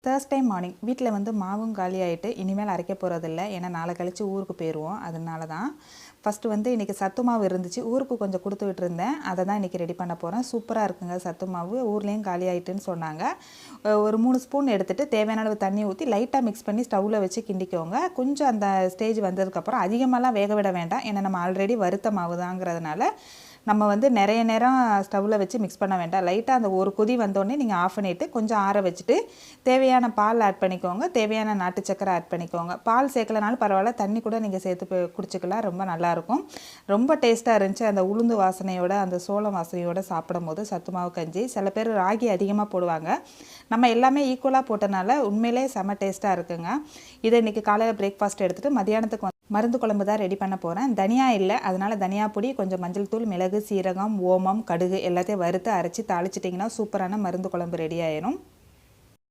Thursday morning வீட்டில் வந்து மாவும் காலி ஆகிட்டு இனிமேல் அரைக்க போகிறதில்ல. ஏன்னா நாளை கழித்து ஊருக்கு போயிடுவோம். அதனால தான் ஃபஸ்ட்டு வந்து இன்றைக்கி சத்து மாவு இருந்துச்சு, ஊருக்கு கொஞ்சம் கொடுத்து விட்டுருந்தேன். அதை தான் இன்றைக்கி ரெடி பண்ண போகிறேன். சூப்பராக இருக்குங்க சத்து மாவு. ஊர்லேயும் காலி ஆகிட்டுன்னு சொன்னாங்க. ஒரு 3 ஸ்பூன் எடுத்துகிட்டு தேவையான அளவு தண்ணி ஊற்றி லைட்டாக மிக்ஸ் பண்ணி ஸ்டவ்வில் வச்சு கிண்டிக்கோங்க. கொஞ்சம் அந்த ஸ்டேஜ் வந்ததுக்கப்புறம் அதிகமாகலாம் வேக விட வேண்டாம். ஏன்னா நம்ம ஆல்ரெடி வறுத்த மாவு தாங்கிறதுனால நம்ம வந்து நிறைய நேரம் ஸ்டவ்வில் வச்சு மிக்ஸ் பண்ண வேண்டாம். லைட்டாக அந்த ஒரு கொதி வந்தோடனே நீங்கள் ஆஃப் பண்ணிவிட்டு கொஞ்சம் ஆற வச்சுட்டு தேவையான பால் ஆட் பண்ணிக்கோங்க. தேவையான நாட்டு சக்கரை ஆட் பண்ணிக்கோங்க. பால் சேர்க்கலனாலும் பரவாயில்ல, தண்ணி கூட நீங்கள் சேர்த்து குடிச்சிக்கலாம். ரொம்ப நல்லாயிருக்கும். ரொம்ப டேஸ்ட்டாக இருந்துச்சு. அந்த உளுந்து வாசனையோட அந்த சோளம் வாசனையோடு சாப்பிடும் போது சத்து மாவு கஞ்சி. சில பேர் ராகி அதிகமாக போடுவாங்க. நம்ம எல்லாமே ஈக்குவலாக போட்டனால உண்மையிலே செம்ம டேஸ்ட்டாக இருக்குங்க. இதை இன்றைக்கி காலையில் பிரேக்ஃபாஸ்ட் எடுத்துகிட்டு மதியானத்துக்கு மருந்து குழம்பு தான் ரெடி பண்ண போகிறேன். தனியா இல்லை, அதனால் தனியா பொடி, கொஞ்சம் மஞ்சள் தூள், மிளகு, சீரகம், ஓமம், கடுகு எல்லாத்தையும் வறுத்து அரைச்சி தாளிச்சிட்டிங்கன்னா சூப்பரான மருந்து குழம்பு ரெடி ஆயிடும்.